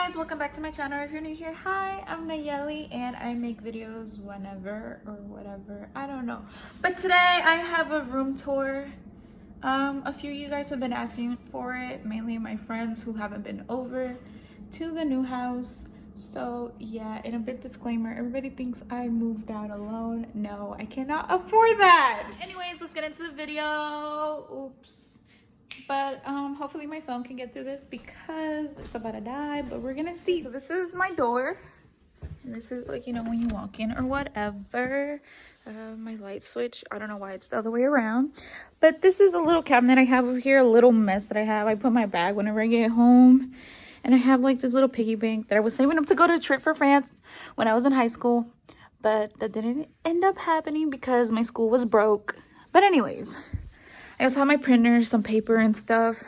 guys, welcome back to my channel. If you're new here, hi, I'm Nayeli and I make videos whenever or whatever, I don't know. But today I have a room tour. A few of you guys have been asking for it, mainly my friends who haven't been over to the new house. So yeah, and a bit disclaimer, everybody thinks I moved out alone. No, I cannot afford that. Anyways, let's get into the video. Oops. But hopefully my phone can get through this because it's about to die, but we're gonna see. So this is my door, and this is like, you know, when you walk in or whatever. My light switch, I don't know why it's the other way around, but this is a little cabinet I have over here, a little mess that I have. I put my bag whenever I get home, and I have like this little piggy bank that I was saving up to go to a trip for France when I was in high school, but that didn't end up happening because my school was broke. But anyways, I also have my printer, some paper and stuff.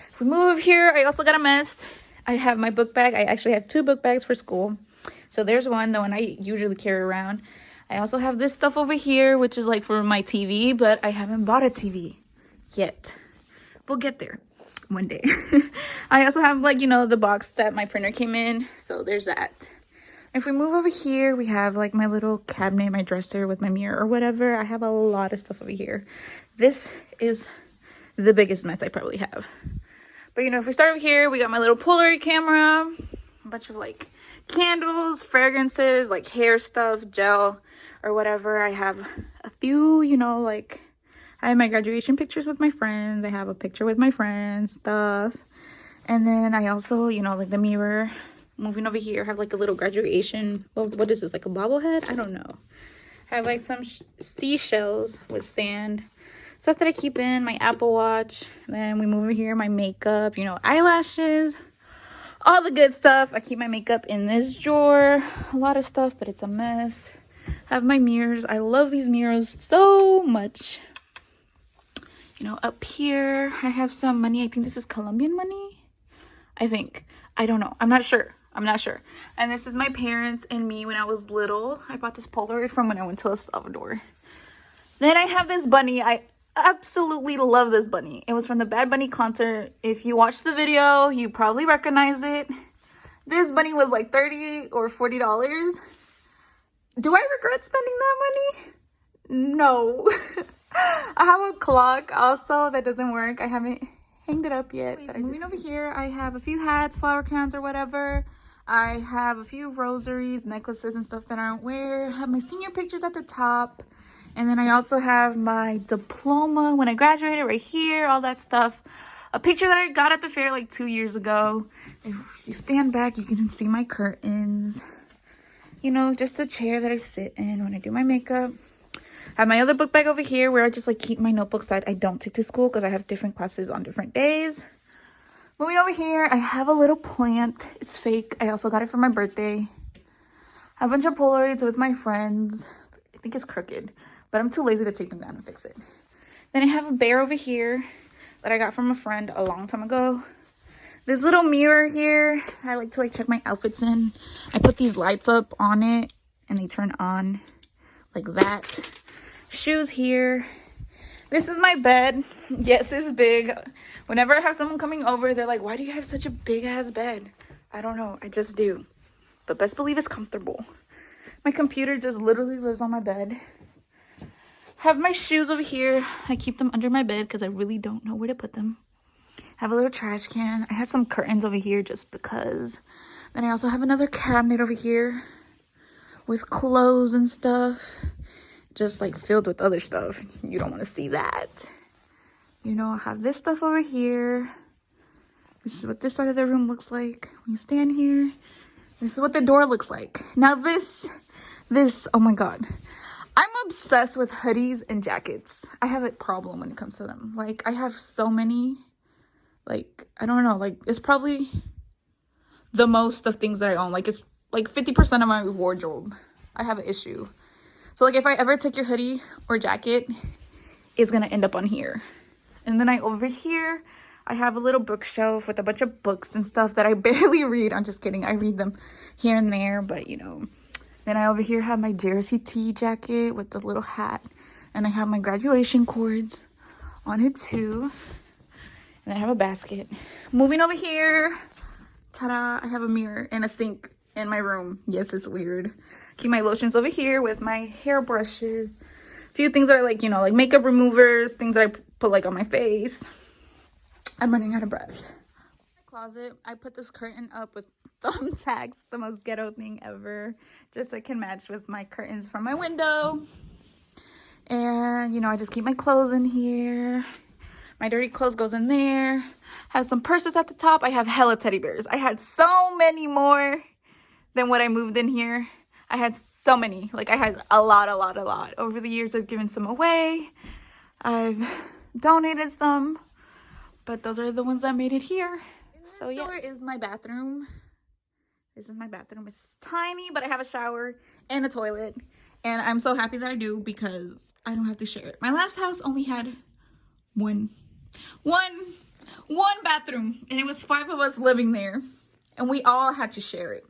If we move over here, I also got a mess. I have my book bag. I actually have two book bags for school. So there's one, the one I usually carry around. I also have this stuff over here, which is like for my TV, but I haven't bought a TV yet. We'll get there one day. I also have, like, you know, the box that my printer came in. So there's that. If we move over here, we have like my little cabinet, my dresser with my mirror or whatever. I have a lot of stuff over here. This is the biggest mess I probably have. But you know, if we start over here, we got my little Polaroid camera, a bunch of like candles, fragrances, like hair stuff, gel or whatever. I have a few, you know, like I have my graduation pictures with my friends. I have a picture with my friends, stuff. And then I also, you know, like the mirror. Moving over here, I have like a little graduation, what is this, like a bobblehead? I don't know. I have like some seashells with sand, stuff that I keep in, my Apple Watch. Then we move over here, my makeup, you know, eyelashes, all the good stuff. I keep my makeup in this drawer. A lot of stuff, but it's a mess. I have my mirrors. I love these mirrors so much. You know, up here I have some money. I think this is Colombian money, I think. I don't know, I'm not sure. And this is my parents and me when I was little. I bought this Polaroid from when I went to El Salvador. Then I have this bunny. I absolutely love this bunny. It was from the Bad Bunny concert. If you watch the video, you probably recognize it. This bunny was like $30 or $40. Do I regret spending that money? No. I have a clock also that doesn't work. I haven't hanged it up yet. But moving over here, I have a few hats, flower crowns or whatever. I have a few rosaries, necklaces and stuff that I don't wear. I have my senior pictures at the top. And then I also have my diploma when I graduated right here, all that stuff. A picture that I got at the fair like 2 years ago. If you stand back, you can see my curtains. You know, just a chair that I sit in when I do my makeup. I have my other book bag over here where I just like keep my notebooks that I don't take to school because I have different classes on different days. Moving over here, I have a little plant. It's fake. I also got it for my birthday. I have a bunch of Polaroids with my friends. I think it's crooked, but I'm too lazy to take them down and fix it. Then I have a bear over here that I got from a friend a long time ago. This little mirror here, I like to like check my outfits in. I put these lights up on it and they turn on like that. Shoes here. This is my bed. Yes, it's big. Whenever I have someone coming over, they're like, why do you have such a big ass bed? I don't know, I just do. But best believe it's comfortable. My computer just literally lives on my bed. Have my shoes over here. I keep them under my bed because I really don't know where to put them. Have a little trash can. I have some curtains over here just because. Then I also have another cabinet over here with clothes and stuff. Just like filled with other stuff. You don't want to see that. You know, I have this stuff over here. This is what this side of the room looks like when you stand here. This is what the door looks like. Now this, oh my God. I'm obsessed with hoodies and jackets. I have a problem when it comes to them. Like, I have so many. Like, I don't know. Like, it's probably the most of things that I own. Like, it's like 50% of my wardrobe. I have an issue. So like if I ever take your hoodie or jacket, it's gonna end up on here. And then over here, I have a little bookshelf with a bunch of books and stuff that I barely read. I'm just kidding. I read them here and there, but you know. Then I over here have my JRCT jacket with the little hat. And I have my graduation cords on it too. And then I have a basket. Moving over here Ta-da! I have a mirror and a sink in my room. Yes, it's weird. Keep my lotions over here with my hair brushes. A few things that are like, you know, like makeup removers, things that I put like on my face. I'm running out of breath. My closet, I put this curtain up with thumbtacks, the most ghetto thing ever, just so it can match with my curtains from my window. And, you know, I just keep my clothes in here. My dirty clothes goes in there. Have some purses at the top. I have hella teddy bears. I had so many more than what I moved in here. I had so many. Like, I had a lot. Over the years, I've given some away. I've donated some. But those are the ones that made it here. So, yeah. This door is my bathroom. This is my bathroom. It's tiny, but I have a shower and a toilet. And I'm so happy that I do because I don't have to share it. My last house only had one bathroom, and it was 5 of us living there, and we all had to share it.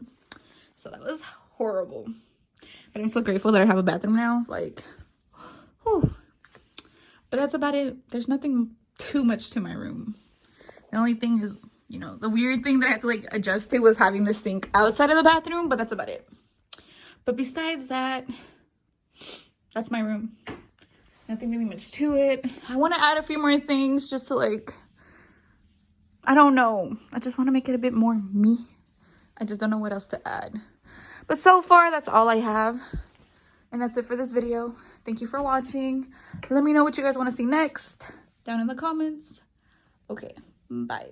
So that was horrible. But I'm so grateful that I have a bathroom now. Like, whew. But that's about it. There's nothing too much to my room. The only thing is, you know, the weird thing that I have to like adjust to was having the sink outside of the bathroom, but that's about it. But besides that, that's my room. Nothing really much to it. I want to add a few more things just to like, I don't know. I just want to make it a bit more me. I just don't know what else to add. But so far, that's all I have. And that's it for this video. Thank you for watching. Let me know what you guys want to see next down in the comments. Okay, bye.